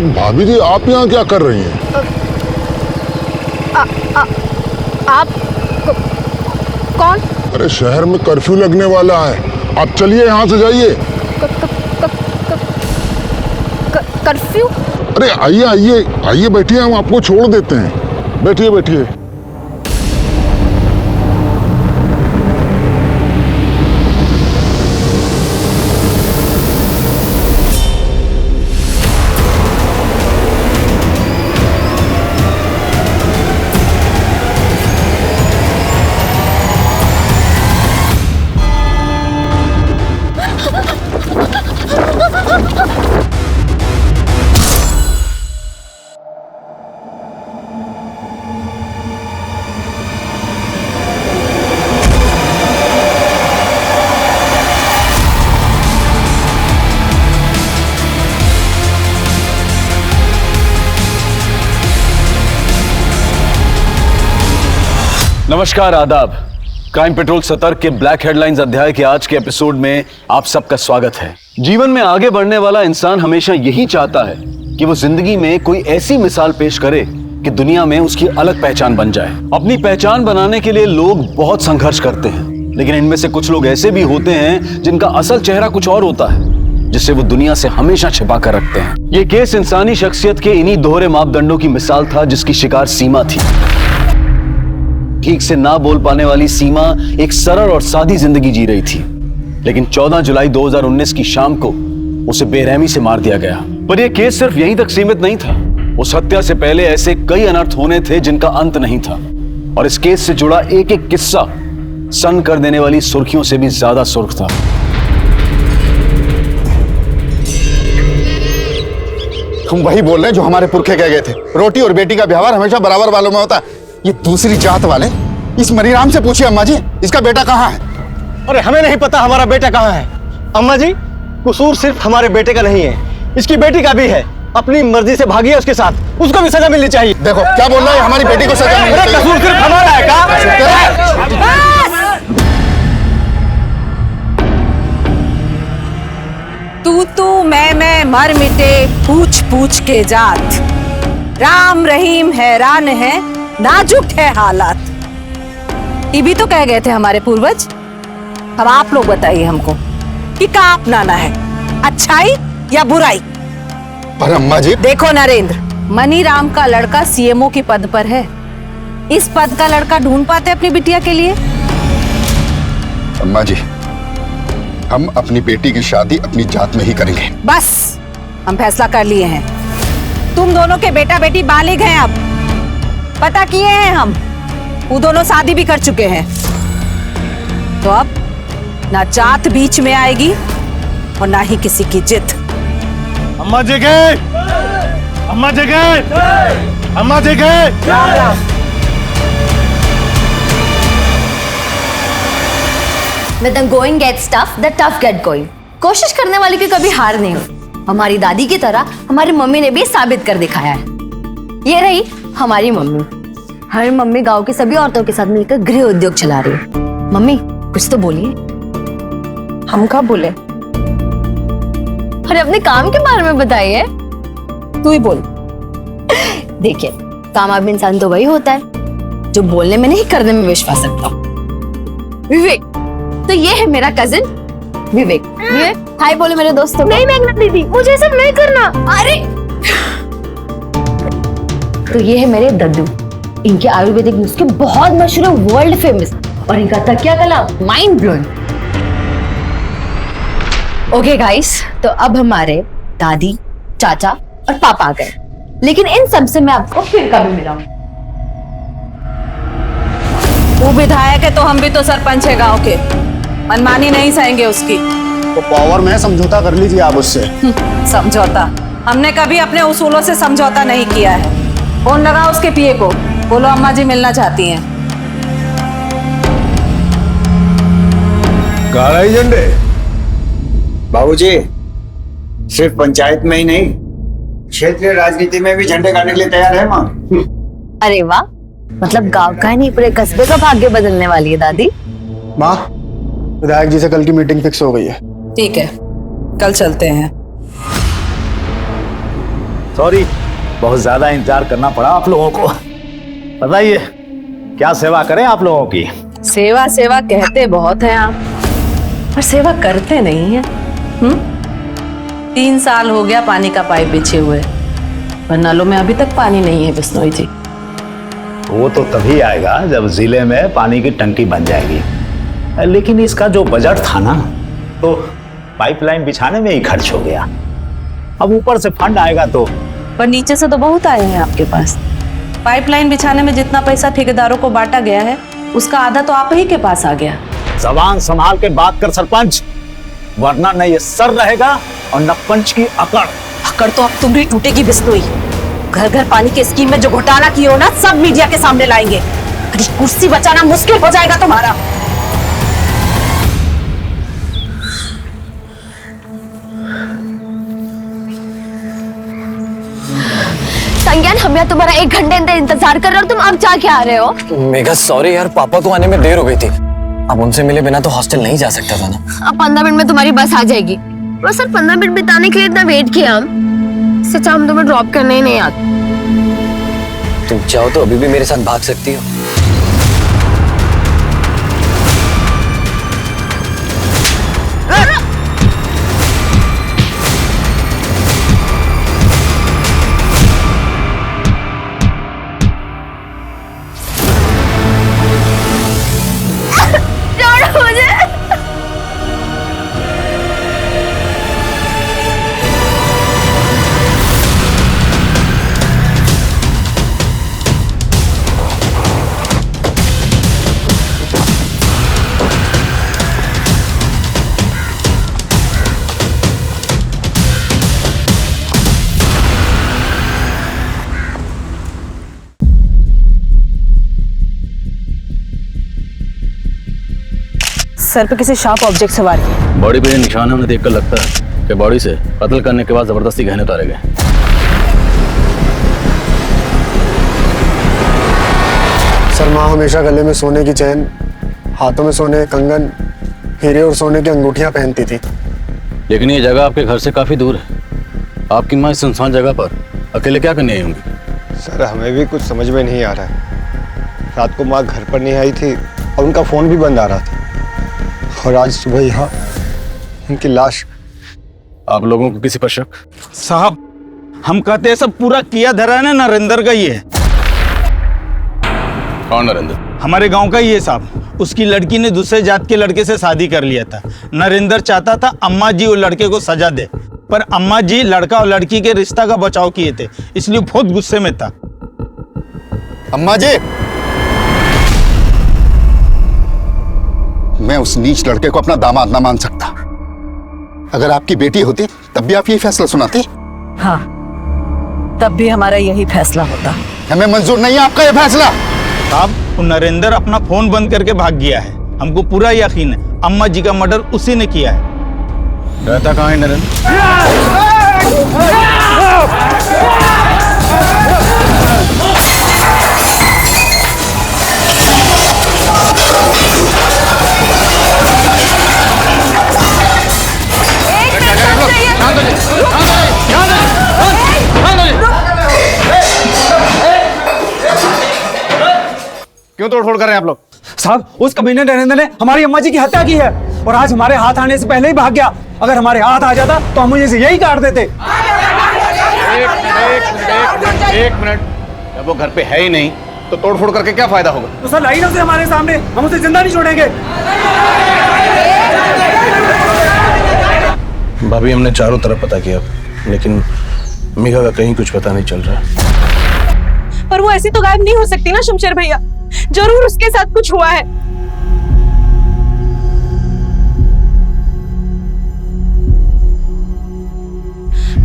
भाभी जी, आप यहाँ क्या कर रही हैं? आप कौन? अरे शहर में कर्फ्यू लगने वाला है, आप चलिए यहाँ से जाइए। कर्फ्यू? अरे आइए आइए आइए, बैठिए, हम आपको छोड़ देते हैं। बैठिए बैठिए। नमस्कार, आदाब। क्राइम पेट्रोल सतर्क के ब्लैक हेडलाइंस अध्याय के आज के एपिसोड में आप सबका स्वागत है। जीवन में आगे बढ़ने वाला इंसान हमेशा यही चाहता है कि वो जिंदगी में कोई ऐसी मिसाल पेश करे कि दुनिया में उसकी अलग पहचान बन जाए। अपनी पहचान बनाने के लिए लोग बहुत संघर्ष करते हैं, लेकिन इनमें से कुछ लोग ऐसे भी होते हैं जिनका असल चेहरा कुछ और होता है, जिसे वो दुनिया से हमेशा छिपा कर रखते हैं। ये केस इंसानी शख्सियत के इन्हीं दोहरे मापदंडों की मिसाल था, जिसकी शिकार सीमा थी। ठीक से ना बोल पाने वाली सीमा एक सरल और सादी जिंदगी जी रही थी, लेकिन 14 जुलाई 2019 की शाम को उसे बेरहमी से मार दिया गया। पर यह केस सिर्फ यहीं तक सीमित नहीं था। उस हत्या से पहले ऐसे कई अनर्थ होने थे जिनका अंत नहीं था, और इस केस से जुड़ा एक एक किस्सा सन कर देने वाली सुर्खियों से भी ज्यादा सुर्ख था। हम वही बोल रहे हैं जो हमारे पुरखे कह गए थे, रोटी और बेटी का व्यवहार हमेशा बराबर वालों में होता है। ये दूसरी जात वाले इस मनीराम से पूछिए, अम्मा जी इसका बेटा कहाँ है? अरे हमें नहीं पता हमारा बेटा कहाँ है। अम्मा जी, कसूर सिर्फ हमारे बेटे का नहीं है, इसकी बेटी का भी है। अपनी मर्जी से भागी है उसके साथ, उसको भी सजा मिलनी चाहिए। देखो क्या बोल रहा है, हमारी बेटी को सजा मिलनी चाहिए। कसूर सिर्फ हमारा है क्या? तू मैं मर मिटे पूछ पूछ के जात। राम रहीम हैरान है, नाजुक है हालात। ये भी तो कह गए थे हमारे पूर्वज। अब आप लोग बताइए हमको कि क्या अपनाना है, अच्छाई या बुराई? पर अम्मा जी देखो नरेंद्र, मनीराम का लड़का सीएमओ की पद पर है। इस पद का लड़का ढूंढ पाते अपनी बिटिया के लिए? अम्मा जी, हम अपनी बेटी की शादी अपनी जात में ही करेंगे। बस, हम फैसला कर लिए हैं। तुम दोनों के बेटा बेटी बालिग हैं, अब पता किए हैं हम। वो दोनों शादी भी कर चुके हैं, तो अब ना जात बीच में आएगी और ना ही किसी की जिद। अम्मा जी गए, अम्मा जी गए, अम्मा जी गए। When the going gets tough, the tough get going. कोशिश करने वाले की कभी हार नहीं होती। हमारी दादी की तरह हमारी मम्मी ने भी साबित कर दिखाया है। ये रही हमारी मम्मी। हर मम्मी गांव की सभी औरतों के साथ मिलकर गृह उद्योग चला रही है। मम्मी कुछ तो बोलिए। हम कब बोले? अरे अपने काम के बारे में बताइए। तू ही बोल। देखिए, कामयाब इंसान तो वही होता है जो बोलने में नहीं करने में विश्वास रखता। विवेक, तो ये है मेरा कजिन विवेक। विवेक, हाय बोले मेरे दोस्तों। नहीं मेघना दीदी, मुझे सब नहीं करना। अरे तो ये है मेरे दद्दू। इनके आयुर्वेदिक नुस्खे बहुत मशहूर है, वर्ल्ड फेमस, और इनका तकिया कला माइंड ब्लोइंग। ओके गाइस, तो अब हमारे दादी, चाचा और पापा आ गए, लेकिन इन सब से मैं आपको फिर कभी मिलाऊं। वो विधायक है तो हम भी तो सरपंच है गांव के, मनमानी नहीं सहेंगे उसकी। तो पावर में समझौता कर लीजिए आप उससे। समझौता? हमने कभी अपने उसूलों से समझौता नहीं किया है। फोन लगा उसके पिए को, बोलो अम्मा जी मिलना चाहती हैं। काला झंडे बाबूजी, सिर्फ पंचायत में ही नहीं, क्षेत्रीय राजनीति में भी झंडे गाड़ने के लिए तैयार है माँ। अरे वाह, मतलब गांव का ही नहीं पूरे कस्बे का भाग्य बदलने वाली है दादी। माँ, विधायक जी से कल की मीटिंग फिक्स हो गई है। ठीक है, कल चलते हैं। सॉरी, बहुत ज्यादा इंतजार करना पड़ा आप लोगों को। बताइए क्या सेवा करें आप लोगों की? सेवा सेवा कहते बहुत हैं आप, पर सेवा करते नहीं है। 3 साल हो गया पानी का पाइप बिछे हुए, पर नलों में अभी तक पानी नहीं है बिश्नोई जी। वो तो तभी आएगा जब जिले में पानी की टंकी बन जाएगी। लेकिन इसका जो बजट था ना, तो पाइपलाइन बिछाने में ही खर्च हो गया। अब ऊपर से फंड आएगा तो। पर नीचे से तो बहुत आए हैं आपके पास। पाइपलाइन बिछाने में जितना पैसा ठेकेदारों को बांटा गया है, उसका आधा तो आप ही के पास आ गया। जबान संभाल के बात कर सरपंच, वरना न ये सर रहेगा और न पंच की अकड़। अकड़ तो अब तुम्हारी टूटेगी बिश्नोई। घर घर पानी की स्कीम में जो घोटाला किया हो ना, सब मीडिया के सामने लाएंगे। अरे कुर्सी बचाना मुश्किल हो जाएगा तुम्हारा। संज्ञान, हम यहाँ तुम्हारा 1 घंटे इंतजार कर रहे हो, तुम अब जाके आ रहे हो? मेघा सॉरी यार, पापा को आने में देर हो गई थी। अब उनसे मिले बिना तो हॉस्टल नहीं जा सकता था ना। अब 15 मिनट में तुम्हारी बस आ जाएगी। बस सर 15 मिनट बिताने के लिए इतना वेट किया हम। सच हम तुम्हें ड्रॉप करने ही नहीं आते। तुम चाहो तो अभी भी मेरे साथ भाग सकती हो। सर पे किसी शार्प ऑब्जेक्ट से वार किया। बॉडी पे निशान हमें देखकर लगता है कि बॉडी से कत्ल करने के बाद जबरदस्ती गहने उतारे गए। सर, माँ हमेशा गले में सोने की चैन, हाथों में सोने के कंगन, हीरे और सोने की अंगूठियां पहनती थी। लेकिन ये जगह आपके घर से काफी दूर है। आपकी माँ इस सुनसान जगह पर अकेले क्या करने आई होंगी? सर हमें भी कुछ समझ में नहीं आ रहा है। रात को माँ घर पर नहीं आई थी और उनका फोन भी बंद आ रहा था, और आज सुबह यहाँ उनकी लाश। आप लोगों को किसी पर शक? साहब, हम कहते हैं सब पूरा किया धरा है ना नरेंद्र का ही है। कौन नरेंद्र? हमारे गांव का ही है साहब। उसकी लड़की ने दूसरे जात के लड़के से शादी कर लिया था। नरेंद्र चाहता था अम्मा जी और लड़के को सजा दे, पर अम्मा जी लड़का और लड़की के रिश्ता का बचाव किए थे, इसलिए बहुत गुस्से में था। अम्मा जी, मैं उस नीच लड़के को अपना दामाद ना मान सकता। अगर आपकी बेटी होती तब भी आप यही फैसला सुनाती? हाँ, तब भी हमारा यही फैसला होता। हमें मंजूर नहीं है आपका यह फैसला। साहब, नरेंद्र अपना फोन बंद करके भाग गया है। हमको पूरा यकीन है अम्मा जी का मर्डर उसी ने किया है। रहता कहाँ है नरेंद्र? क्यों तोड़फोड़ कर रहे हैं आप लोग? साहब, उस कमीने नरेंद्र ने हमारी अम्मा जी की हत्या की है और आज हमारे हाथ आने से पहले ही भाग गया। अगर हमारे हाथ आ जाता तो हम मुझे यही काट देते। एक मिनट, जब वो घर पे है ही नहीं तो तोड़फोड़ करके क्या फायदा होगा? तो सर लाइन से हमारे सामने, हम उसे जिंदा नहीं छोड़ेंगे। भाभी, हमने चारों तरफ पता किया, लेकिन मेघा का कहीं कुछ पता नहीं चल रहा। पर वो ऐसी तो गायब नहीं हो सकती ना शमशेर भैया, जरूर उसके साथ कुछ हुआ है।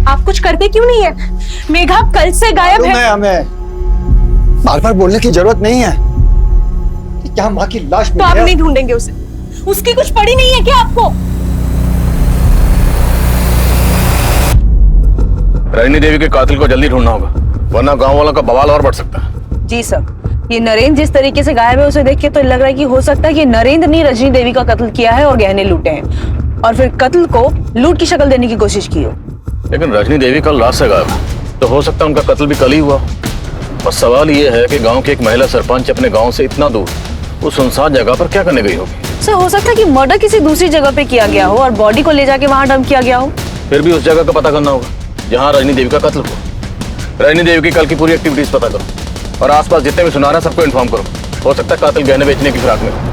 आप कुछ करते क्यों नहीं है? मेघा कल से गायब है। हमें बार बार बोलने की जरूरत नहीं है कि क्या माँ की लाश तो आप नहीं ढूंढेंगे उसे? उसकी कुछ पड़ी नहीं है क्या आपको? रजनी देवी के कातिल को जल्दी ढूंढना होगा, वरना गांव वालों का बवाल और बढ़ सकता है। जी सर, ये नरेंद्र जिस तरीके से गायब है उसे देख के तो लग रहा है कि हो सकता है कि नरेंद्र ने रजनी देवी का कत्ल किया है और गहने लूटे हैं, और फिर कत्ल को लूट की शक्ल देने की कोशिश की हो। लेकिन रजनी देवी कल रात से गायब है। तो हो सकता है उनका कत्ल भी कल ही हुआ। और सवाल ये है कि गांव की एक महिला सरपंच अपने गांव से इतना दूर उस सुनसान जगह पर क्या करने गई होगी। सर हो सकता है कि मर्डर किसी दूसरी जगह पे किया गया हो और बॉडी को ले जाके वहां डंप किया गया हो। फिर भी उस जगह का पता करना होगा जहां रजनी देवी का कत्ल हुआ। रजनी देवी की कल की पूरी एक्टिविटीज पता करो और आसपास जितने भी सुनार हैं सबको इन्फॉर्म करो। हो सकता है कातिल गहने बेचने की फिराक में हो।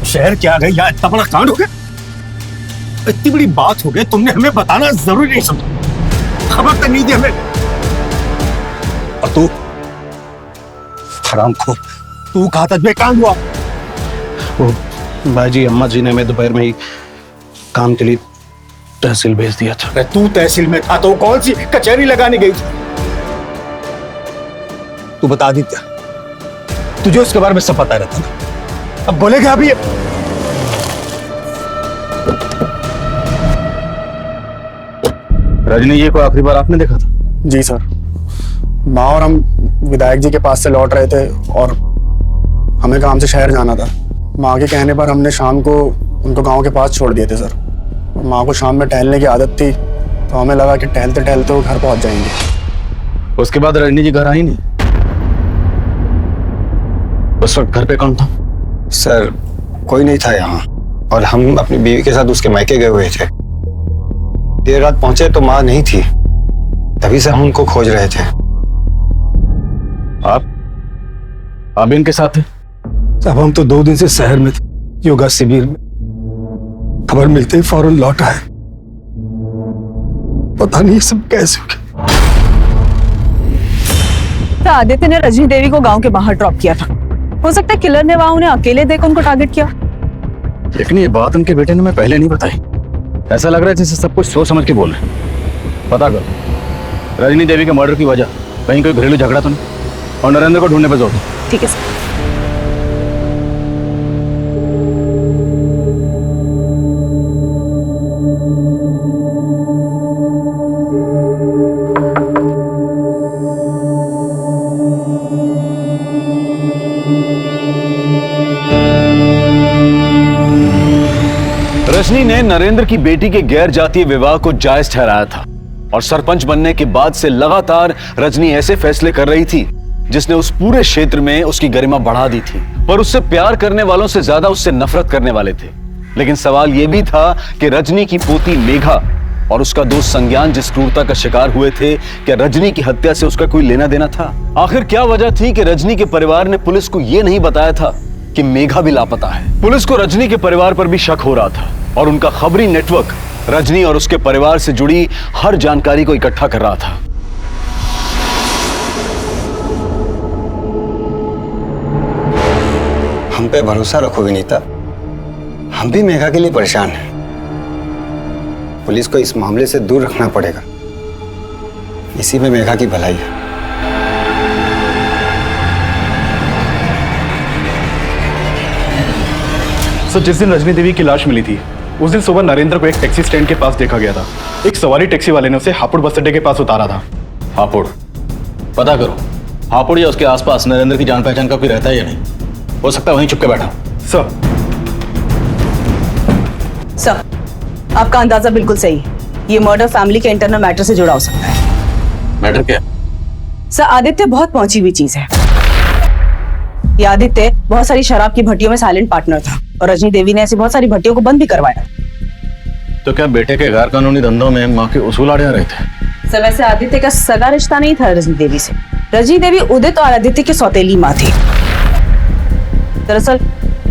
शहर क्या गई यार, इतना बड़ा कांड हो गया, इतनी बड़ी बात हो गई, तुमने हमें बताना जरूरी नहीं समझा, खबर तक नहीं दी हमें। और तू हरामखोर, तू कहा था बेकांड हुआ। वो बाजी अम्मा जी ने हमें दोपहर में ही काम के लिए तहसील भेज दिया था। अरे तू तहसील में था तो कौन सी कचहरी लगाने गई थी? तू बता दी, तुझे उसके बारे में सब पता रहता ना, अब बोलेगा अभी। रजनी ये को आखिरी बार आपने देखा था? जी सर, माँ और हम विधायक जी के पास से लौट रहे थे और हमें काम से शहर जाना था। माँ के कहने पर हमने शाम को उनको गांव के पास छोड़ दिए थे सर। माँ को शाम में टहलने की आदत थी तो हमें लगा कि टहलते टहलते वो घर पहुंच जाएंगे। उसके बाद रजनी जी घर आई नहीं? उस वक्त घर पे कौन था? सर कोई नहीं था यहाँ और हम अपनी बीवी के साथ उसके मायके गए हुए थे। देर रात पहुंचे तो माँ नहीं थी, तभी से हम उनको खोज रहे थे। आप इनके साथ थे? अब हम तो 2 दिन से शहर में थे, योगा शिविर में। खबर मिलते ही फौरन लौट आए। पता नहीं सब कैसे हो गया। तो आदित्य ने रजनी देवी को गांव के बाहर ड्रॉप किया था। हो सकता है किलर ने वहां उन्हें अकेले देख उनको टारगेट किया। लेकिन ये बात उनके बेटे ने मैं पहले नहीं बताई। ऐसा लग रहा है जैसे सब कुछ सोच समझ के बोल रहे हैं। पता करो रजनी देवी के मर्डर की वजह कहीं कोई घरेलू झगड़ा तो नहीं, और नरेंद्र को ढूंढने पर जोर दो। ठीक है सर। रजनी ने नरेंद्र की बेटी के गैर जातीय विवाह को जायज ठहराया था और सरपंच बनने के बाद से लगातार रजनी ऐसे फैसले कर रही थी जिसने उस पूरे क्षेत्र में उसकी गरिमा बढ़ा दी थी। पर उससे प्यार करने वालों से ज्यादा उससे नफरत करने वाले थे। लेकिन सवाल यह भी था कि रजनी की पोती मेघा और उसका दोस्त संज्ञान जिस क्रूरता का शिकार हुए थे, क्या रजनी की हत्या से उसका कोई लेना देना था? आखिर क्या वजह थी कि रजनी के परिवार ने पुलिस को यह नहीं बताया था कि मेघा भी लापता है? पुलिस को रजनी के परिवार पर भी शक हो रहा था और उनका खबरी नेटवर्क रजनी और उसके परिवार से जुड़ी हर जानकारी को इकट्ठा कर रहा था। हम पे भरोसा रखो विनीता, हम भी मेघा के लिए परेशान हैं। पुलिस को इस मामले से दूर रखना पड़ेगा, इसी में मेघा की भलाई है। सर, जिस दिन रजनी देवी की लाश मिली थी उस दिन सुबह नरेंद्र को एक टैक्सी स्टैंड के पास देखा गया था। एक सवारी टैक्सी वाले ने उसे हापुड़ बस अड्डे के पास उतारा था। हापुड़ पता करो, हापुड़ या उसके आसपास नरेंद्र की जान पहचान का कोई रहता है या नहीं? हो सकता है वहीं चुपके बैठा। सर आपका अंदाजा बिल्कुल सही है। ये मर्डर फैमिली के इंटरनल मैटर से जुड़ा हो सकता है। मैटर क्या? सर आदित्य बहुत पहुंची हुई चीज है। ये आदित्य बहुत सारी शराब की भट्टियों में साइलेंट पार्टनर था और रजनी देवी ने ऐसी बहुत सारी भट्टियों को बंद भी करवाया। तो क्या बेटे के गैर कानूनी धंधों में माँ के उसूल आड़े आ रहे थे? सर वैसे आदित्य का सगा रिश्ता नहीं था रजनी देवी से। रजनी देवी उदित और आदित्य की सौतेली माँ थी। दरअसल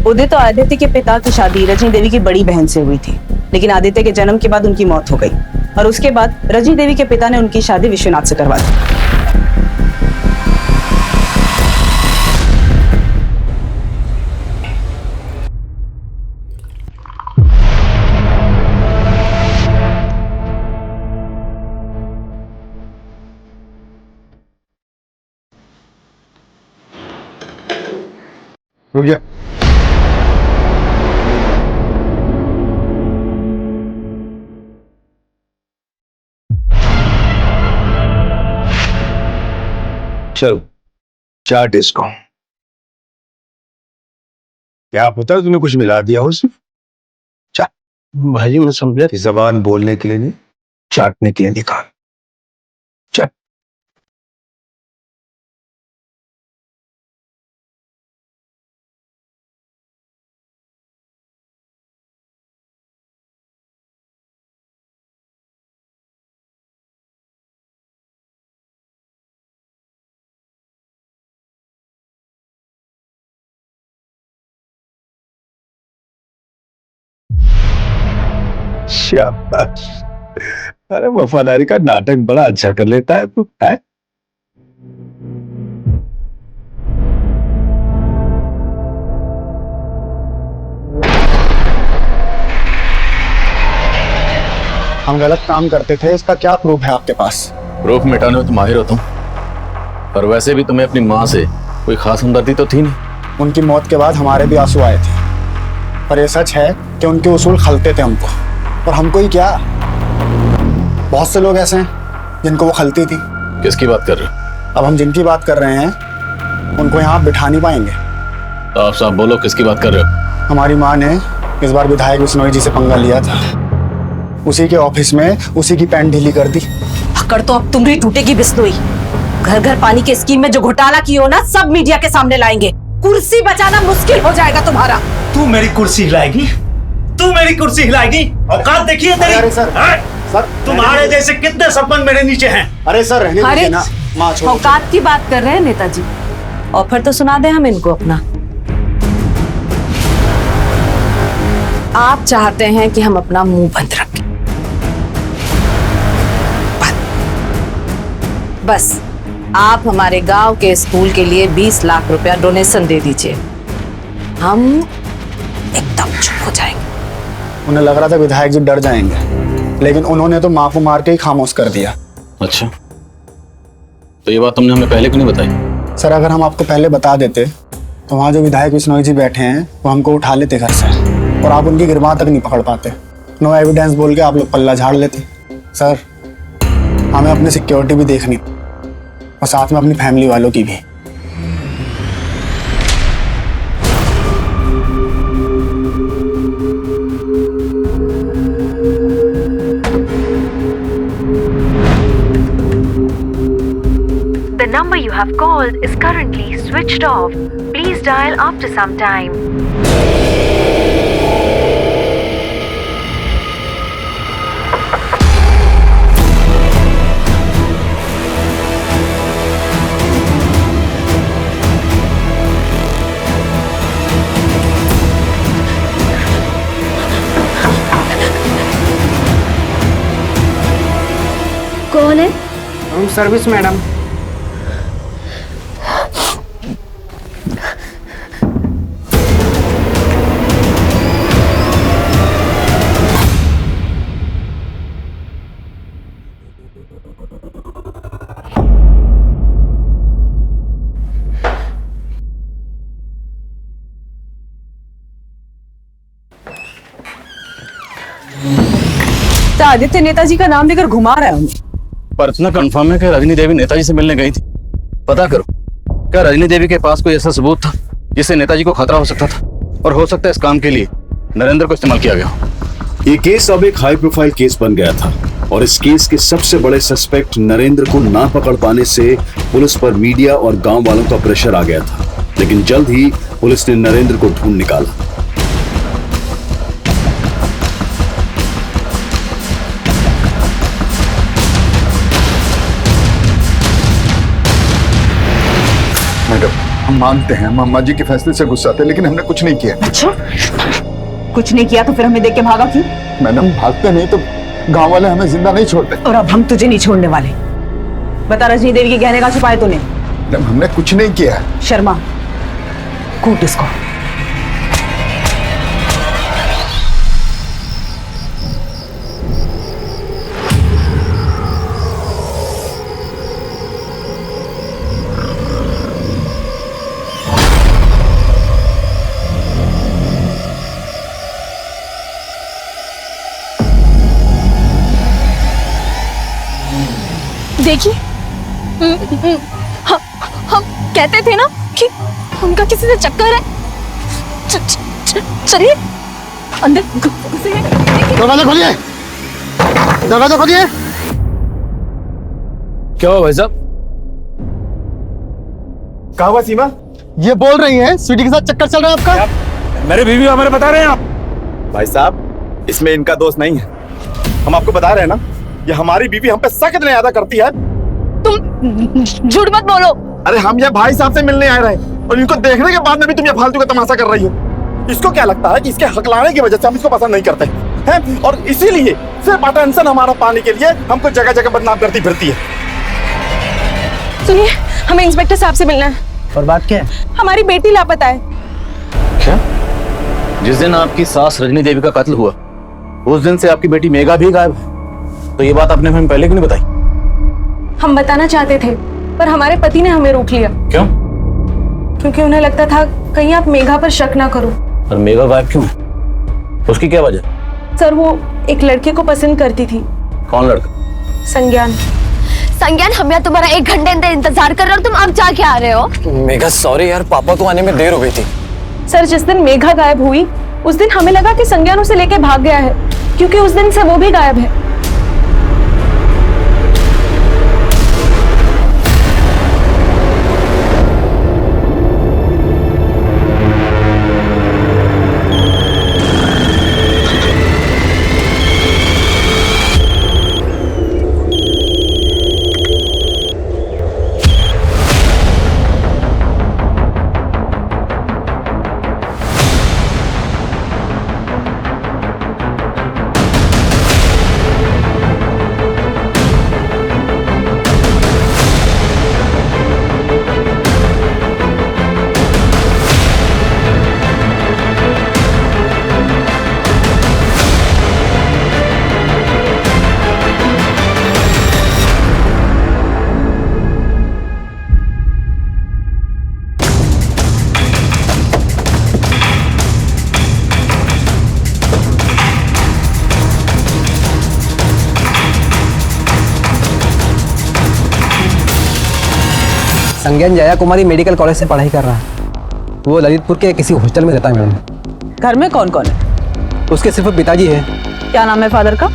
उदित और आदित्य के पिता की शादी रजनी देवी की बड़ी बहन से हुई थी, लेकिन आदित्य के जन्म के बाद उनकी मौत हो गई और उसके बाद रजनी देवी के पिता ने उनकी शादी विश्वनाथ से करवा दी। रुक जा। चलो चाट इसको। क्या पता तुम्हें कुछ मिला दिया हो उसमें। भाई मैं समझा जबान बोलने के लिए नहीं, चाटने के लिए निकाल। चल। शाबाश। अरे वफादारी का नाटक बड़ा अच्छा कर लेता है तू, है? हम गलत काम करते थे, इसका क्या प्रूफ है आपके पास? प्रूफ मिटाने में तो माहिर होता हूँ, पर वैसे भी तुम्हें अपनी माँ से कोई खास हमदर्दी तो थी नहीं। उनकी मौत के बाद हमारे भी आंसू आए थे, पर यह सच है कि उनके उसूल खलते थे हमको, और हमको ही क्या, बहुत से लोग ऐसे हैं जिनको वो खलती थी। किसकी बात कर रहे हो? अब हम जिनकी बात कर रहे हैं उनको यहाँ बिठा नहीं पाएंगे। तो आप साहब बोलो, किसकी बात कर रहे हो? हमारी माँ ने इस बार विधायक बिश्नोई जी से पंगा लिया था, उसी के ऑफिस में उसी की पैंट ढीली कर दी। पकड़ तो अब तुम्हारी टूटेगी बिश्नोई। घर घर पानी के स्कीम में जो घोटाला की हो ना, सब मीडिया के सामने लाएंगे। कुर्सी बचाना मुश्किल हो जाएगा तुम्हारा। तू मेरी कुर्सी हिलाएगी? तू मेरी कुर्सी हिलाएगी? औकात देखिए तेरी। अरे सर, सर तुम्हारे जैसे कितने सरपंच मेरे नीचे हैं। अरे सर रहने दीजिए ना, माँ छोड़ो। औकात की बात कर रहे हैं नेताजी, ऑफर तो सुना दे हम इनको अपना। आप चाहते हैं कि हम अपना मुंह बंद रखें, बस आप हमारे गांव के स्कूल के लिए 20 लाख रुपया डोनेशन दे दीजिए, हम एकदम चुप हो जाएंगे। उन्हें लग रहा था विधायक जी डर जाएंगे, लेकिन उन्होंने तो माँ को मार के ही खामोश कर दिया। अच्छा, तो ये बात तुमने हमें पहले क्यों नहीं बताई? सर अगर हम आपको पहले बता देते तो वहाँ जो विधायक बिश्नोई जी बैठे हैं वो हमको उठा लेते घर से, और आप उनकी गिरबान तक नहीं पकड़ पाते। नो एविडेंस बोल के आप लोग पल्ला झाड़ लेते। सर हमें अपनी सिक्योरिटी भी देखनी, और साथ में अपनी फैमिली वालों की भी। The number you have called is currently switched off. Please dial after some time. कौन है? Room service madam. Aditya Netaji का नाम लेकर घुमा रहा है हमें। पर इतना कंफर्म है कि रजनी देवी नेताजी से मिलने गई थी? पता करो, क्या रजनी देवी के पास कोई ऐसा सबूत था जिससे नेताजी को खतरा हो सकता था, और हो सकता है इस काम के लिए नरेंद्र को इस्तेमाल किया गया। ये केस अब एक हाई प्रोफाइल केस बन गया था, और इस केस के सबसे बड़े सस्पेक्ट नरेंद्र को ना पकड़ पाने से पुलिस पर मीडिया और गांव वालों का प्रेशर आ गया था। लेकिन जल्द ही पुलिस ने नरेंद्र को ढूंढ निकाला। मैडम हम मानते हैं, हम अम्मा जी के फैसले से गुस्सा थे, लेकिन हमने कुछ नहीं किया। अच्छा, कुछ नहीं किया तो फिर हमें देख के भागा क्यों? मैडम भागते नहीं तो गांव वाले हमें जिंदा नहीं छोड़ते। और अब हम तुझे नहीं छोड़ने वाले। बता, रजनी देवी के गहने का छुपाए तूने? मैडम हमने कुछ नहीं किया। शर्मा, कूट इसको। देखिए कहते थे ना कि उनका किसी से चक्कर है। चलिए अंदर घुसिए। दरवाजा खोलिए, दरवाजा खोलिए। क्या हुआ भाई साहब? कहा हुआ सीमा? ये बोल रही है स्वीटी के साथ चक्कर चल रहा है आपका? मेरे बीवी हमारे बता रहे हैं आप। भाई साहब, इसमें इनका दोष नहीं है। हम आपको बता रहे हैं ना, ये हमारी बीवी हम पे सख्त न्यायादा करती है। तुम झूठ मत बोलो। अरे हम ये भाई साहब से मिलने आए रहे और इनको देखने के बाद में भी तुम ये फालतू का तमाशा कर रही हो। इसको क्या लगता है कि इसके हकलाने की वजह से हम इसको पसंद नहीं करते हैं, और इसीलिए सिर्फ अटेंशन हमारा पाने के लिए हमको जगह जगह बदनाम करती फिरती है। सुनिए, हमें इंस्पेक्टर साहब से मिलना है। और बात क्या है? हमारी बेटी लापता है। क्या? जिस दिन आपकी सास रजनी देवी का कत्ल हुआ उस दिन से आपकी बेटी मेघा भी गायब है। तो ये बात आपने हमें पहले क्यों नहीं बताई? हम बताना चाहते थे पर हमारे पति ने हमें रोक लिया। क्यों? क्योंकि उन्हें लगता था कहीं आप मेघा पर शक ना करो। और मेघा गायब क्यों है? उसकी क्या वजह? सर, वो एक लड़के को पसंद करती थी। कौन लड़का? संज्ञान। संज्ञान, हम यहाँ तुम्हारा 1 घंटे इंतजार कर रहे हो, तुम अब जाके आ रहे हो। मेघा सॉरी यार, पापा को आने में देर हो गई थी। सर, जिस दिन मेघा गायब हुई उस दिन हमें लगा कि संज्ञान उसे लेके भाग गया है, क्योंकि उस दिन से वो भी गायब है। संज्ञान जया कुमारी मेडिकल कॉलेज से पढ़ाई कर रहा है। वो ललितपुर के किसी हॉस्टल में रहता है मैडम। घर में कौन कौन है? उसके सिर्फ पिताजी है। क्या नाम है फादर का?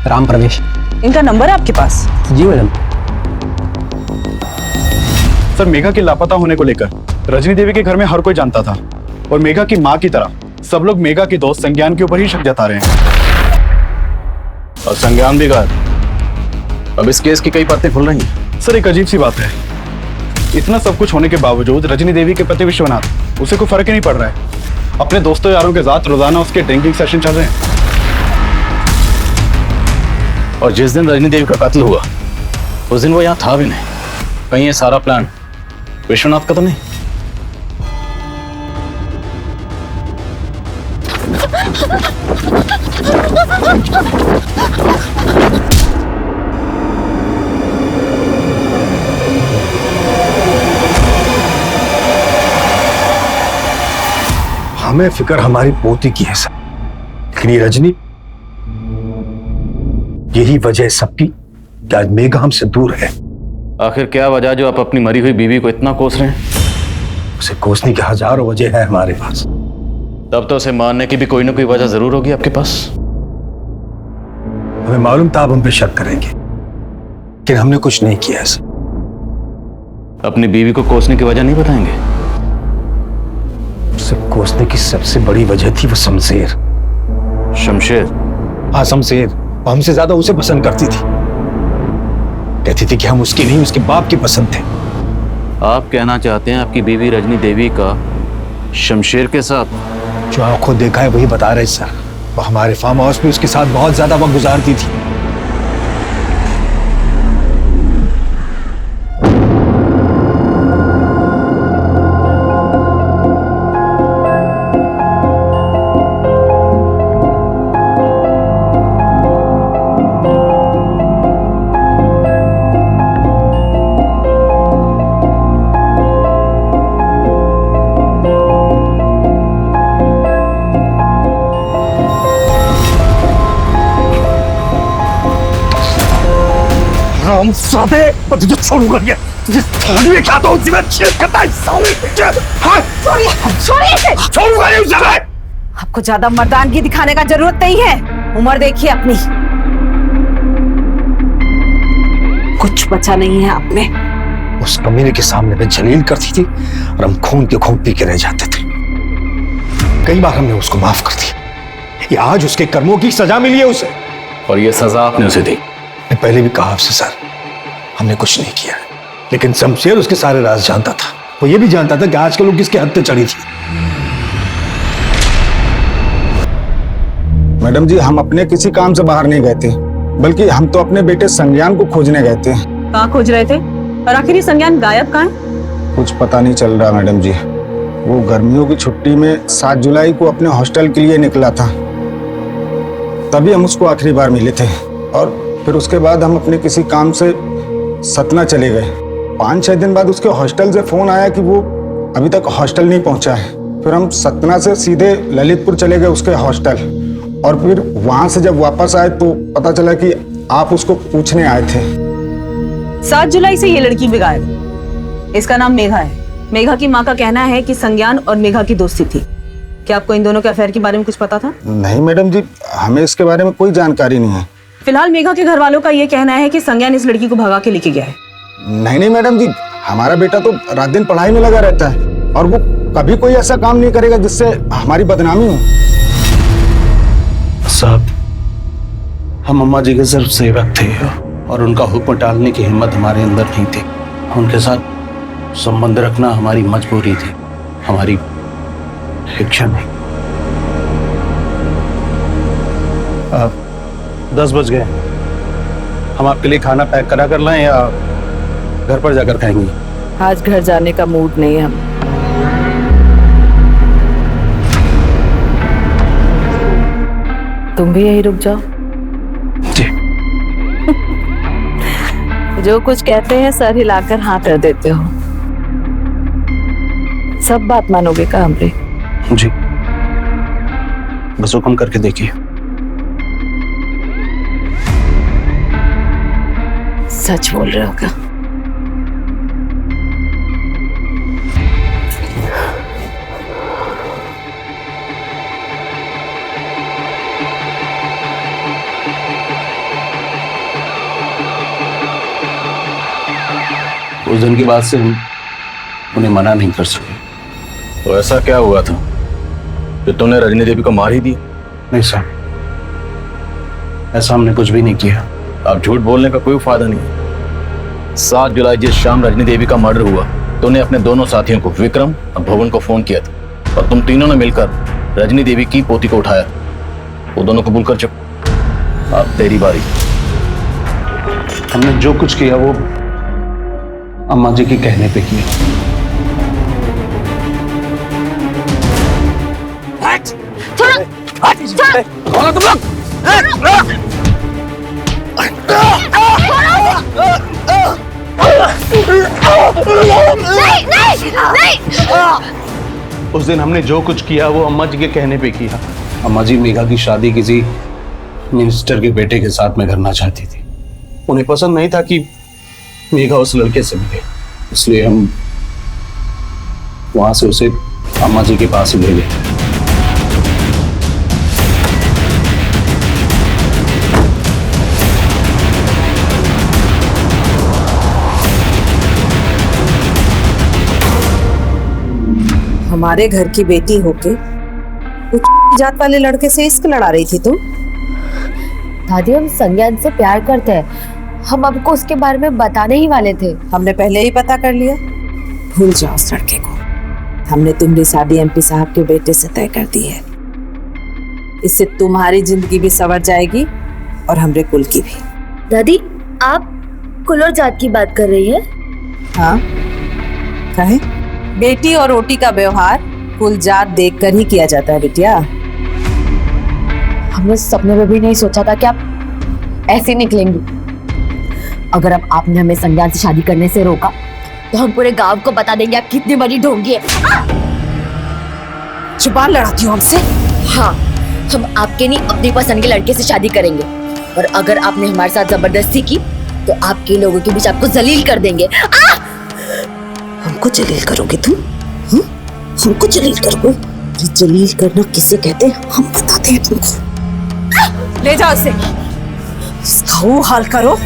राम प्रवेश। इनका नंबर है आपके पास? जी मैडम। सर, मेघा के लापता होने को लेकर रजनी देवी के घर में हर कोई जानता था और मेघा की माँ की तरह सब लोग मेघा के दोस्त संज्ञान के ऊपर ही शक जता रहे हैं। और संज्ञान भी गायब। अब इस केस की कई बातें खुल रही हैं। सर, एक अजीब सी बात है, इतना सब कुछ होने के बावजूद रजनी देवी के पति विश्वनाथ, उसे कोई फर्क ही नहीं पड़ रहा है। अपने दोस्तों यारों के साथ रोजाना उसके ड्रिंकिंग सेशन चल रहे हैं। और जिस दिन रजनी देवी का कत्ल हुआ उस दिन वो यहाँ था भी नहीं। कहीं ये सारा प्लान विश्वनाथ का तो नहीं? हमें फिक्र हमारी पोती की है सर, लेकिन ये रजनी, यही वजह है सबकी कि आज मेघा हमसे दूर है। आखिर क्या वजह जो आप अपनी मरी हुई बीवी को इतना कोस रहे हैं? उसे कोसने की हजारों वजह है हमारे पास। तब तो उसे मारने की भी कोई ना कोई वजह जरूर होगी आपके पास। हमें मालूम था आप हम पे शक करेंगे, लेकिन हमने कुछ नहीं किया ऐसा। अपनी बीवी को कोसने की वजह नहीं बताएंगे? उसे कोसने की सबसे बड़ी वजह थी वो शमशेर। शमशेर? हाँ, शमशेर। वो हमसे ज्यादा उसे पसंद करती थी। कहती थी कि हम उसकी नहीं, उसके बाप की पसंद थे। आप कहना चाहते हैं आपकी बीवी रजनी देवी का शमशेर के साथ? जो आंखों देखा है वही बता रहे सर। वो हमारे फार्म हाउस में उसके साथ बहुत ज्यादा वक्त गुजारती थी। हम सादे तुझे छोड़ूंगा ये। तुझे क्या तो उसी में छेद करता है साले। छोड़िए इसे। छोड़ूंगा नहीं उसे मैं। आपको ज्यादा मर्दानगी दिखाने का जरूरत नहीं है। उम्र देखिए अपनी, कुछ बचा नहीं है आप में। उस कमीने के सामने में जलील करती थी और हम खून के खून पी के रह जाते थे। कई बार हमने उसको माफ कर दिया, ये आज उसके कर्मों की सजा मिली है उसे, और ये सजा आपने उसे दी। मैं पहले भी कहा आपसे सर, हमने कुछ नहीं किया, लेकिन शमशेर उसके सारे राज जानता था। वो ये भी जानता था कि आजकल वो किसके हद पे चढ़ी थी। मैडम जी, हम अपने किसी काम से बाहर नहीं गए थे, बल्कि हम तो अपने बेटे संज्ञान को खोजने गए थे। कहाँ खोज रहे थे? और आखिर ये संज्ञान गायब कहाँ है? कुछ पता नहीं चल रहा मैडम जी। वो गर्मियों की छुट्टी में 7 जुलाई को अपने हॉस्टल के लिए निकला था, तभी हम उसको आखिरी बार मिले थे। और फिर उसके बाद हम अपने किसी काम से सतना चले गए। 5-6 दिन बाद उसके हॉस्टल से फोन आया कि वो अभी तक हॉस्टल नहीं पहुंचा है। फिर हम सतना से सीधे ललितपुर चले गए उसके हॉस्टल, और फिर वहां से जब वापस आए तो पता चला कि आप उसको पूछने आए थे। 7 जुलाई से ये लड़की भी गायब है। इसका नाम मेघा है। मेघा की माँ का कहना है कि संज्ञान और मेघा की दोस्ती थी। क्या आपको इन दोनों के अफेयर के बारे में कुछ पता था? नहीं मैडम जी, हमें इसके बारे में कोई जानकारी नहीं है। फिलहाल मेघा के घर वालों का ये कहना है कि संज्ञान इस लड़की को भगा के लेके गया है। नहीं मैडम जी, हमारा बेटा तो रात दिन पढ़ाई में लगा रहता है, और वो कभी कोई ऐसा काम नहीं करेगा जिससे हमारी बदनामी हो। साहब, हम अम्मा जी के सिर्फ सेवक थे और उनका हुक्म टालने की हिम्मत हमारे अंदर नहीं थी। उनके साथ संबंध रखना हमारी मजबूरी थी, हमारी इच्छा नहीं। 10 बज गए, हम आपके लिए खाना पैक करा कर लाएं या घर पर जाकर खाएंगे? आज घर जाने का मूड नहीं है हम। तुम भी यही रुक जाओ। जी। जो कुछ कहते हैं सर हिलाकर हाँ कर देते हो। सब बात मानोगे का हमरे? जी, बस हुक्म करके देखिए। सच बोल रहे हो क्या? उस दिन की बात से हम उन्हें मना नहीं कर सके। तो ऐसा क्या हुआ था कि तूने रजनी देवी को मार ही दिया? नहीं सर, ऐसा हमने कुछ भी नहीं किया। अब झूठ बोलने का कोई फायदा नहीं। 7 जुलाई जिस शाम रजनी देवी का मर्डर हुआ, तूने अपने दोनों साथियों को, विक्रम और भवन को फोन किया था, और तुम तीनों ने मिलकर रजनी देवी की पोती को उठाया। वो दोनों कबूल कर चुके। अब तेरी बारी। हमने जो कुछ किया वो अम्मा जी के कहने पे किया। कौन हो तुम लोग? उस दिन हमने जो कुछ किया वो अम्मा जी के कहने पे किया। अम्मा जी मेघा की शादी किसी मिनिस्टर के बेटे के साथ में करना चाहती थी। उन्हें पसंद नहीं था कि मेघा उस लड़के से मिले, इसलिए हम वहां से उसे अम्मा जी के पास ले गए। हमारे घर की बेटी होके कुछ जात वाले लड़के से इश्क लड़ा रही थी तुम? दादी, हम संज्ञान से प्यार करते हैं। हम आपको उसके बारे में बताने ही वाले थे। हमने पहले ही पता कर लिया। भूल जाओ उस लड़के को। हमने तुम्हारी शादी एमपी साहब के बेटे से तय कर दी है। इससे तुम्हारी जिंदगी भी संवर जाएगी और हमरे कुल की भी। दादी, आप कुल और जात की बात कर रही है? हाँ, कहे? बेटी और रोटी का व्यवहार कुल जात देखकर ही किया जाता है बिटिया। हमने सपने में भी नहीं सोचा था कि आप ऐसे निकलेंगी। अगर अब आपने हमें संज्ञान से शादी करने से रोका तो हम पूरे गांव को बता देंगे आप कितनी बड़ी ढोंगी है। जुबान लड़ाती हो हमसे? हाँ, हम आपके नहीं अपनी पसंद के लड़के से शादी करेंगे, और अगर आपने हमारे साथ जबरदस्ती की तो आपके लोगों के बीच आपको जलील कर देंगे। हमको जलील करोगे तुम? हमको जलील करोगे? ये जलील करना किसे कहते हैं हम बताते हैं तुमको। ले जाओ इसे, इसका वो हाल करो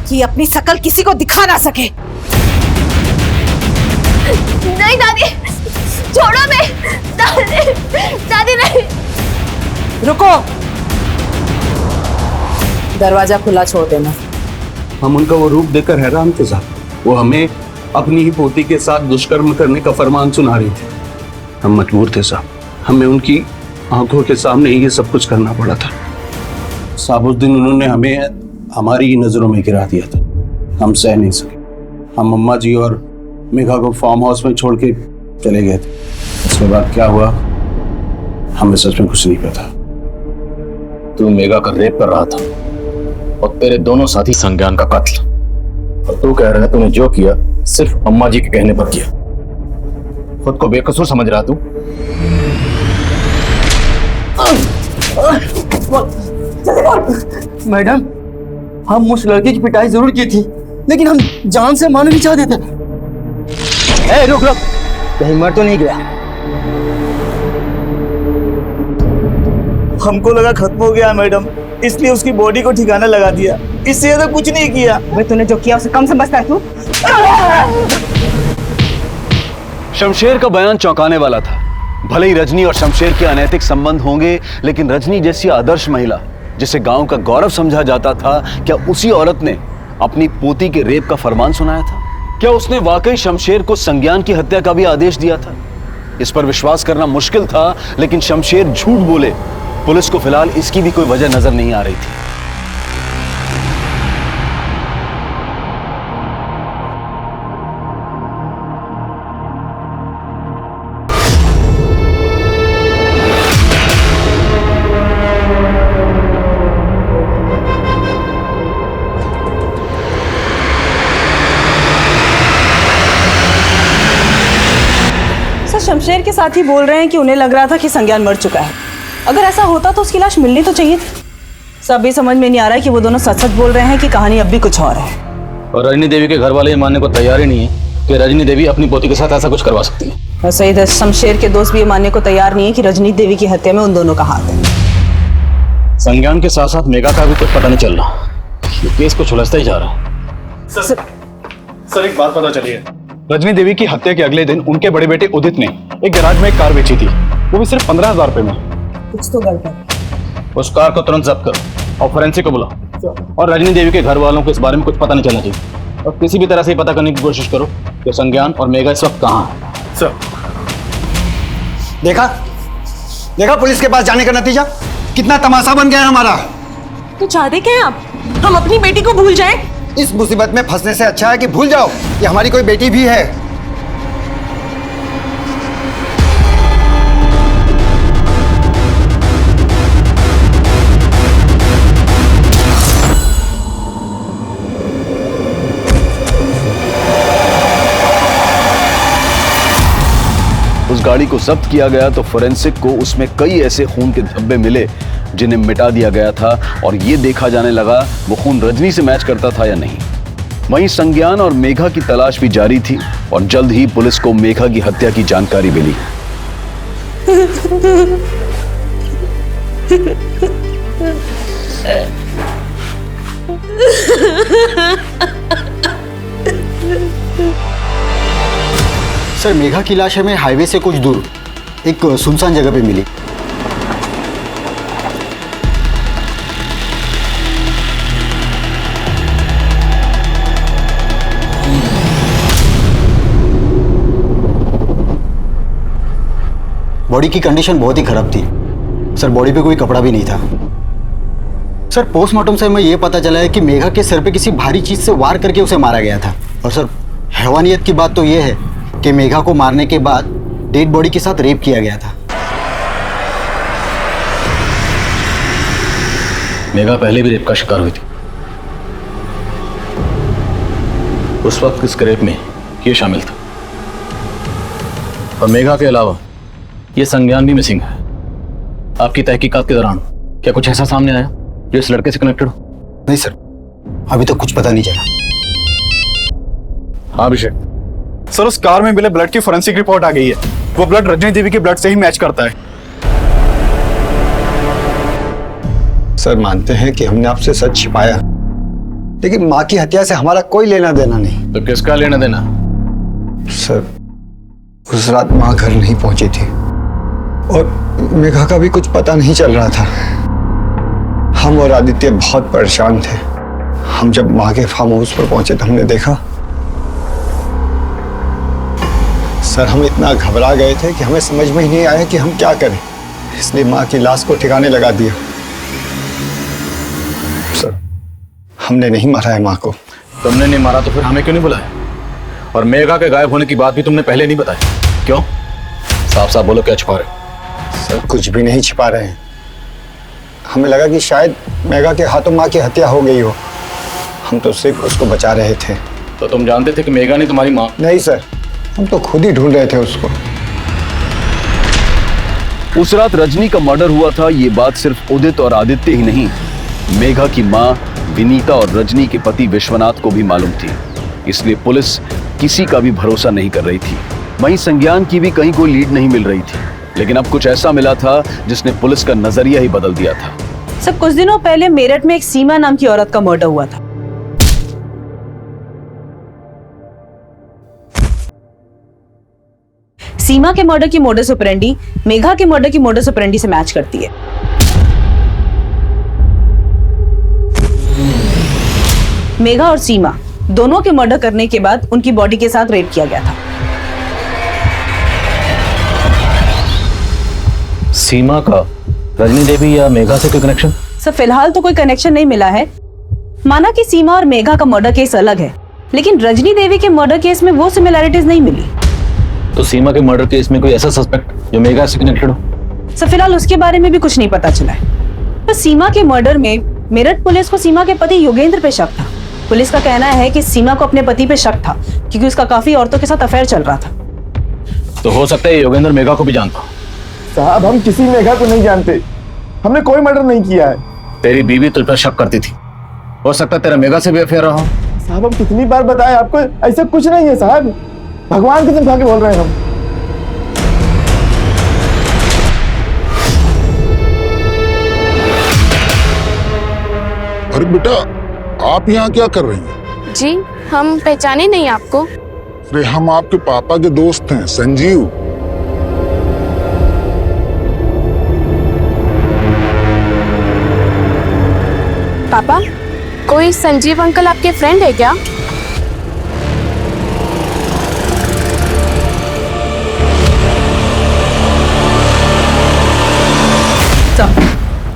कि अपनी शकल किसी को दिखा ना सके। नहीं दादी, छोड़ो मैं। दादी, दादी नहीं। रुको, दरवाजा खुला छोड़ देना। हम उनका वो रूप देखकर हैरान थे साहब। वो हमें अपनी ही पोती के साथ दुष्कर्म करने का फरमान सुना रही थी। हम मजबूर थे साहब, हमें उनकी आंखों के सामने ही ये सब कुछ करना पड़ा था साहब। उस दिन उन्होंने हमें हमारी ही नजरों में गिरा दिया था। हम सह नहीं सके। हम अम्मा जी और मेघा को फार्म हाउस में छोड़ के चले गए थे। उसके बाद क्या हुआ हमें सच में कुछ नहीं पता। तू मेघा का रेप कर रहा था और तेरे दोनों साथी संज्ञान का कत्ल। और तू कह रहा है तूने जो किया सिर्फ अम्मा जी के कहने पर किया। खुद को बेकसूर समझ रहा तू? मैडम, हम उस लड़के की पिटाई जरूर की थी, लेकिन हम जान से मारना नहीं चाहते थे। ए, रुक रुक, कहीं मर तो नहीं गया? हमको लगा खत्म हो गया मैडम, इसलिए उसकी बॉडी को ठिकाना लगा दिया। इससे ज्यादा कुछ नहीं किया। तूने जो किया उसे कम समझता है तू? शमशेर का बयान चौंकाने वाला था। भले ही रजनी और शमशेर के अनैतिक संबंध होंगे, लेकिन रजनी जैसी आदर्श महिला जिसे गांव का गौरव समझा जाता था, क्या उसी औरत ने अपनी पोती के रेप का फरमान सुनाया था? क्या उसने वाकई शमशेर को संज्ञान की हत्या का भी आदेश दिया था? इस पर विश्वास करना मुश्किल था, लेकिन शमशेर झूठ बोले पुलिस को फिलहाल इसकी भी कोई वजह नजर नहीं आ रही थी। शमशेर के साथी बोल रहे हैं कि उन्हें लग रहा था कि संज्ञान मर चुका है। अगर ऐसा होता तो उसकी लाश मिलनी तो चाहिए थी। सब ये समझ में नहीं आ रहा है कि वो दोनों सच सच बोल रहे हैं कि कहानी अब भी कुछ और है। और रजनी देवी के घर वाले ये मानने को तैयार ही नहीं है कि रजनी देवी अपनी पोती के साथ ऐसा कुछ करवा सकती है। और सही, शमशेर के दोस्त भी ये मानने को तैयार नहीं है कि रजनी देवी की हत्या में उन दोनों का हाथ है। संज्ञान के साथ साथ मेघा का भी कुछ पता नहीं चल रहा। ये केस को सुलझता ही जा रहा है। सर एक बात पता चली है। रजनी देवी की हत्या के अगले दिन उनके बड़े बेटे उदित ने एक गैराज में एक कार बेची थी, वो भी सिर्फ 15,000 रुपए में। कुछ तो गलत है। उस कार को तुरंत जब्त करो और फोरेंसिक को बुलाओ। और रजनी देवी के घर वालों को इस बारे में कुछ पता नहीं चलना चाहिए। और किसी भी तरह से पता करने की कोशिश करो कि संज्ञान और मेघा इस वक्त कहाँ है। सर देखा पुलिस के पास जाने का नतीजा कितना तमाशा बन गया है हमारा। तो चाहते क्या हैं आप? हम अपनी बेटी को भूल जाएं? इस मुसीबत में फंसने से अच्छा है कि भूल जाओ कि हमारी कोई बेटी भी है। उस गाड़ी को जब्त किया गया तो फोरेंसिक को उसमें कई ऐसे खून के धब्बे मिले जिन्हें मिटा दिया गया था, और ये देखा जाने लगा वो खून रजनी से मैच करता था या नहीं। वहीं संज्ञान और मेघा की तलाश भी जारी थी और जल्द ही पुलिस को मेघा की हत्या की जानकारी मिली। सर मेघा की लाश हमें हाईवे से कुछ दूर एक सुनसान जगह पे मिली। बॉडी की कंडीशन बहुत ही खराब थी सर। बॉडी पे कोई कपड़ा भी नहीं था सर। पोस्टमार्टम से हमें यह पता चला है कि मेघा के सर पे किसी भारी चीज से वार करके उसे मारा गया था। और सर हैवानियत की बात तो यह है कि मेघा को मारने के बाद डेड बॉडी के साथ रेप किया गया था। मेघा पहले भी रेप का शिकार हुई थी। उस वक्त इस रेप में ये शामिल था। और मेघा के अलावा ये संज्ञान भी मिसिंग है। आपकी तहकीकात के दौरान क्या कुछ ऐसा सामने आया जो इस लड़के से कनेक्टेड हो? नहीं सर, अभी तक कुछ पता नहीं चला। हाँ अभिषेक, सर उस कार में मिले ब्लड की फोरेंसिक रिपोर्ट आ गई है। वो ब्लड रजनी देवी के ब्लड से ही मैच करता है। सर मानते हैं कि हमने आपसे सच छिपाया, लेकिन माँ की हत्या से हमारा कोई लेना देना नहीं। तो किसका लेना देना? सर उस रात माँ घर नहीं पहुंची थी और मेघा का भी कुछ पता नहीं चल रहा था। हम और आदित्य बहुत परेशान थे। हम जब माँ के फार्म हाउस पर पहुंचे तो हमने देखा। सर हम इतना घबरा गए थे कि हमें समझ में ही नहीं आया कि हम क्या करें, इसलिए माँ की लाश को ठिकाने लगा दिया। सर हमने नहीं मारा है माँ को। तुमने नहीं मारा तो फिर हमें क्यों नहीं बुलाया? और मेघा के गायब होने की बात भी तुमने पहले नहीं बताई, क्यों? साफ साफ बोलो, क्या छिपा रहे? सर कुछ भी नहीं छिपा रहे हैं। हमें लगा कि शायद मेघा के हाथों माँ की हत्या हो गई हो। हम तो सिर्फ उसको बचा रहे थे। तो तुम जानते थे कि मेघा ने तुम्हारी माँ? नहीं सर, हम तो खुद ही ढूंढ रहे थे उसको। उस रात रजनी का मर्डर हुआ था, ये बात सिर्फ उदित और आदित्य ही नहीं, मेघा की माँ विनीता और रजनी के पति विश्वनाथ को भी मालूम थी। इसलिए पुलिस किसी का भी भरोसा नहीं कर रही थी। वहीं संज्ञान की भी कहीं कोई लीड नहीं मिल रही थी। लेकिन अब कुछ ऐसा मिला था जिसने पुलिस का नजरिया ही बदल दिया था। सर कुछ दिनों पहले मेरठ में एक सीमा नाम की औरत का मर्डर हुआ था। सीमा के मर्डर की मोडस ऑपरेंडी मेघा के मर्डर की मोडस ऑपरेंडी से मैच करती है। मेघा और सीमा दोनों के मर्डर करने के बाद उनकी बॉडी के साथ रेप किया गया था। सीमा का रजनी देवी या मेघा से कोई कनेक्शन? सर फिलहाल तो कोई कनेक्शन नहीं मिला है। माना कि सीमा और मेघा का मर्डर केस अलग है, लेकिन रजनी देवी के मर्डर केस में वो सिमिलैरिटीज नहीं मिली। तो सीमा के मर्डर केस में कोई ऐसा सस्पेक्ट जो मेघा से कनेक्टेड हो? सर फिलहाल उसके बारे में भी कुछ नहीं पता चला है। पर सीमा के मर्डर में मेरठ पुलिस को सीमा के पति योगेंद्र पे शक था। पुलिस का कहना है कि सीमा को अपने पति पे शक था क्योंकि उसका काफी औरतों के साथ अफेयर चल रहा था। तो हो सकता है योगेंद्र मेघा को भी जानता। साहब हम किसी मेघा को नहीं जानते, हमने कोई मर्डर नहीं किया है। तेरी बीवी तुझ पर शक करती थी, हो सकता है तेरा मेघा से भी अफेयर रहा हो। साहब हम कितनी बार बताए आपको, ऐसा कुछ नहीं है साहब, भगवान की कसम खा के बोल रहे हैं हम। अरे बेटा आप यहाँ क्या कर रही हैं? जी हम पहचाने नहीं आपको। अरे हम आपके पापा के दोस्त हैं, संजीव। पापा कोई संजीव अंकल आपके फ्रेंड है क्या?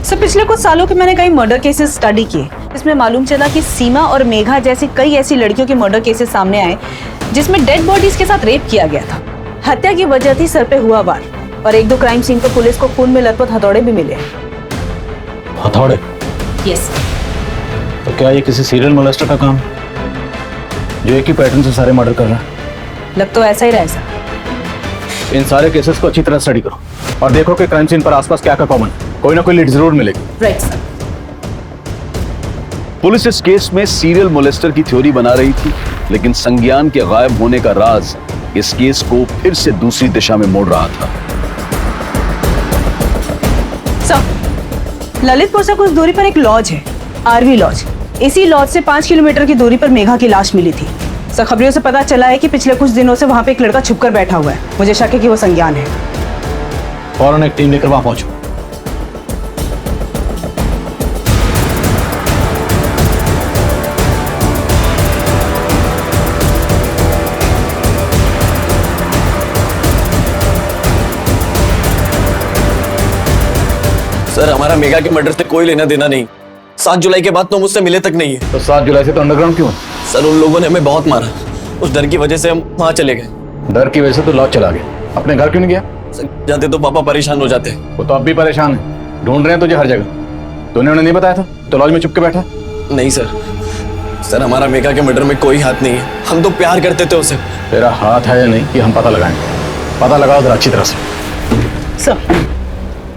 सर पिछले कुछ सालों के मैंने कई मर्डर केसेस स्टडी किए। इसमें मालूम चला कि सीमा और मेघा जैसी कई ऐसी लड़कियों के मर्डर केसेस सामने आए जिसमें डेड बॉडीज के साथ रेप किया गया था। हत्या की वजह थी सर पे हुआ वार, और एक दो क्राइम सीन पर पुलिस को खून में लथपथ हथौड़े भी मिले। हथौड़े? यस। तो क्या ये किसी सीरियल मोलेस्टर का काम जो एक ही पैटर्न से सारे मर्डर कर रहा है? लग तो ऐसा ही रहा है सर। इन सारे केसेस को अच्छी तरह स्टडी करो और देखो कि क्राइम सीन पर आसपास क्या क्या कॉमन है। कोई ना कोई लीड जरूर मिलेगी। Right sir. पुलिस इस केस में सीरियल मोलेस्टर की थ्योरी बना रही थी, लेकिन संज्ञान के गायब होने का राज इस केस को फिर से दूसरी दिशा में मोड़ रहा था। सर ललितपुर से कुछ दूरी पर एक लॉज है, आरवी लॉज। इसी लॉज से 5 किलोमीटर की दूरी पर मेघा की लाश मिली थी। सर खबरों से पता चला है कि पिछले कुछ दिनों से वहां पे एक लड़का छुपकर बैठा हुआ है। मुझे शक है कि वो संज्ञान है। फौरन एक टीम लेकर वहां पहुंचो। सर हमारा मेघा के मर्डर से कोई लेना देना नहीं। 7 जुलाई के बाद तो मुझसे मिले तक नहीं है। तो 7 जुलाई से तो अंडरग्राउंड क्यों? सर उन लोगों ने हमें बहुत मारा, उस डर की वजह से हम वहां चले गए। डर की वजह से तो लॉज चला गया, अपने घर क्यों नहीं गया? सर जाते तो पापा परेशान हो जाते। वो तो अब भी परेशान है, ढूंढ रहे हैं तुझे हर जगह। तूने उन्हें नहीं बताया था तो लॉज में चुप के बैठा? नहीं सर, सर हमारा मेघा के मर्डर में कोई हाथ नहीं है। हम तो प्यार करते थे उसे। तेरा हाथ है या नहीं कि हम पता लगाएंगे। पता लगाओ जरा अच्छी तरह से। सर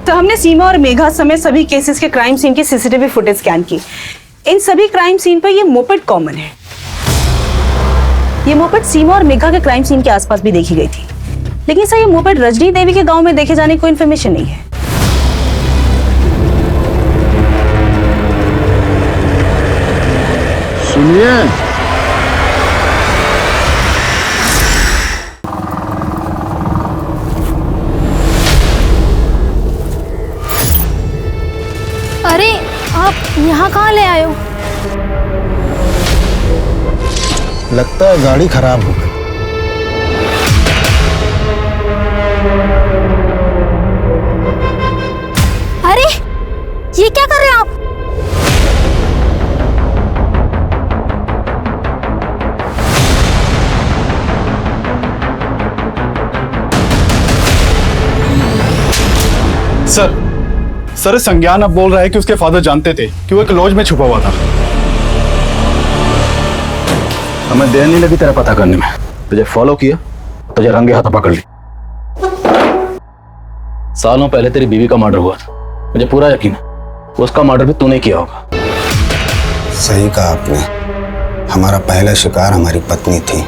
तो हमने सीमा और मेघा समेत सभी केसेस के क्राइम सीन की सीसीटीवी फुटेज स्कैन की। इन सभी क्राइम सीन पर ये मोपेड कॉमन है। ये मोपेड सीमा और मेघा के क्राइम सीन के आसपास भी देखी गई थी, लेकिन सर ये मोपेड रजनी देवी के गांव में देखे जाने की कोई इन्फॉर्मेशन नहीं है। सुनिए, अरे आप यहाँ कहाँ ले आए हो? लगता है गाड़ी खराब हो गई। अरे ये क्या कर रहे हैं आप? सर संज्ञान अब बोल रहा है कि उसके फादर जानते थे कि वो एक लॉज में छुपा हुआ था। हमें देर नहीं लगी तेरा पता करने में, तुझे फॉलो किया, तुझे रंगे हाथ पकड़ ली। सालों पहले तेरी बीवी का मर्डर हुआ था, मुझे पूरा यकीन है उसका मर्डर भी तूने किया होगा। सही कहा आपने। हमारा पहला शिकार हमारी पत्नी थी।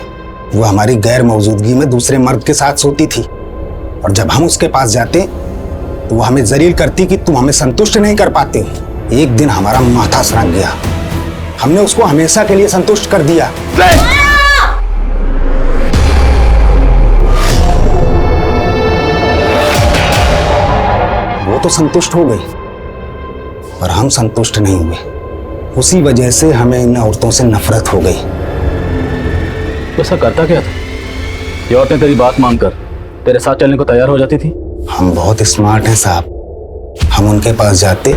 वो हमारी गैर मौजूदगी में दूसरे मर्द के साथ सोती थी, और जब हम उसके पास जाते तो वो हमें जलील करती कि तुम हमें संतुष्ट नहीं कर पाते। एक दिन हमारा माथा सनक गया, हमने उसको हमेशा के लिए संतुष्ट कर दिया। वो तो संतुष्ट हो गई, पर हम संतुष्ट नहीं हुए। उसी वजह से हमें इन औरतों से नफरत हो गई। तो ऐसा करता क्या था? ये औरतें तेरी बात मानकर तेरे साथ चलने को तैयार हो जाती थी। हम बहुत स्मार्ट हैं साहब। हम उनके पास जाते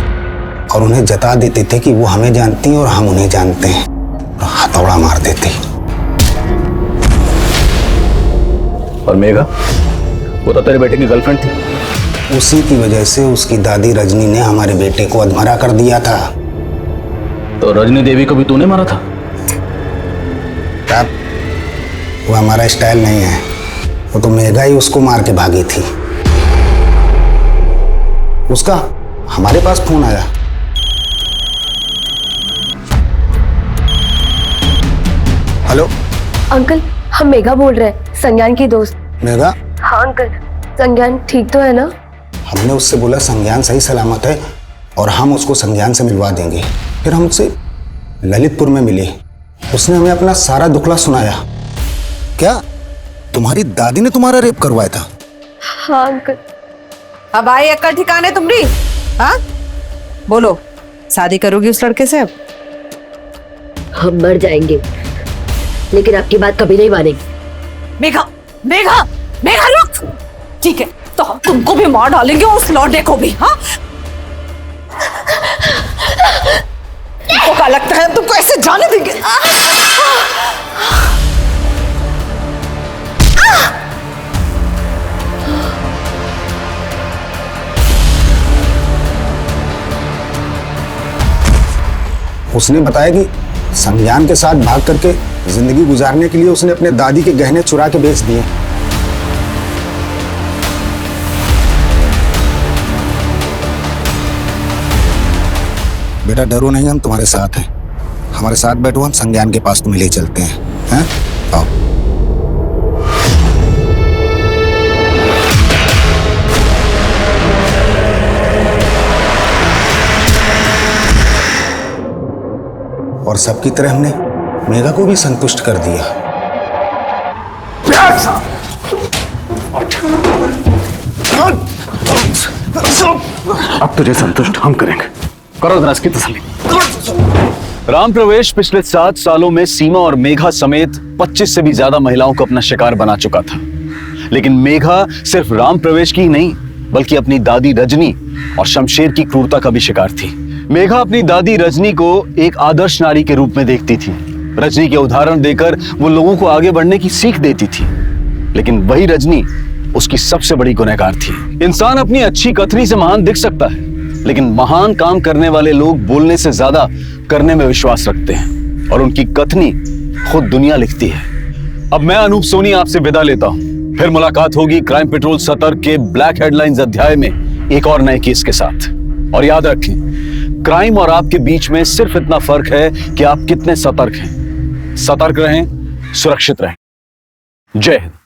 और उन्हें जता देते थे कि वो हमें जानती हैं और हम उन्हें जानते हैं, और हथौड़ा मार देते। और मेघा, वो तो तेरे बेटे की गर्लफ्रेंड थी। उसी की वजह से उसकी दादी रजनी ने हमारे बेटे को अधमरा कर दिया था। तो रजनी देवी को भी तूने मारा था? तब वो हमारा स्टाइल नहीं है। वो तो मेघा ही उसको मार के भागी थी। उसका हमारे पास फोन आया। हेलो अंकल, हम मेघा बोल रहे हैं, संज्ञान की दोस्त। मेघा? हाँ अंकल, संज्ञान ठीक तो है ना? हमने उससे बोला संज्ञान सही सलामत है और हम उसको संज्ञान से मिलवा देंगे। फिर हम उससे ललितपुर में मिले। उसने हमें अपना सारा दुखला सुनाया। क्या तुम्हारी दादी ने तुम्हारा रेप करवाया था? हाँ अंकल। अब आई अक्ल ठिकाने तुम्हारी? हाँ बोलो, शादी करोगी उस लड़के से? अब हम मर जाएंगे लेकिन आपकी बात कभी नहीं मानेंगे। मेघा, मेघा, मेघा रुक। ठीक है, तो हम तुमको भी मार डालेंगे और उस लौंडे को भी। हाँ, तुमको क्या लगता है तुमको ऐसे जाने देंगे? उसने बताया कि संज्ञान के साथ भाग करके जिंदगी गुजारने के लिए उसने अपने दादी के गहने चुरा के बेच दिए। बेटा डरो नहीं, हम तुम्हारे साथ हैं। हमारे साथ बैठो, हम संज्ञान के पास तुम्हें ले चलते हैं। हैं? आओ। और सबकी तरह हमने मेघा को भी संतुष्ट कर दिया। अब तुझे संतुष्ट हम करेंगे। करो जरा इसकी तसल्ली। राम प्रवेश पिछले 7 सालों में सीमा और मेघा समेत 25 से भी ज्यादा महिलाओं को अपना शिकार बना चुका था। लेकिन मेघा सिर्फ राम प्रवेश की ही नहीं, बल्कि अपनी दादी रजनी और शमशेर की क्रूरता का भी शिकार थी। मेघा अपनी दादी रजनी को एक आदर्श नारी के रूप में देखती थी। रजनी के उदाहरण देकर वो लोगों को आगे बढ़ने की सीख देती थी। लेकिन वही रजनी उसकी सबसे बड़ी गुनहगार थी। इंसान अपनी अच्छी कथनी से महान दिख सकता है, लेकिन महान काम करने वाले लोग बोलने से ज्यादा करने में विश्वास रखते हैं, और उनकी कथनी खुद दुनिया लिखती है। अब मैं अनूप सोनी आपसे विदा लेता हूं। फिर मुलाकात होगी क्राइम पेट्रोल सतर्क के ब्लैक हेडलाइंस अध्याय में एक और नए केस के साथ। और याद रखें, क्राइम और आपके बीच में सिर्फ इतना फर्क है कि आप कितने सतर्क हैं। सतर्क रहें, सुरक्षित रहें। जय हिंद।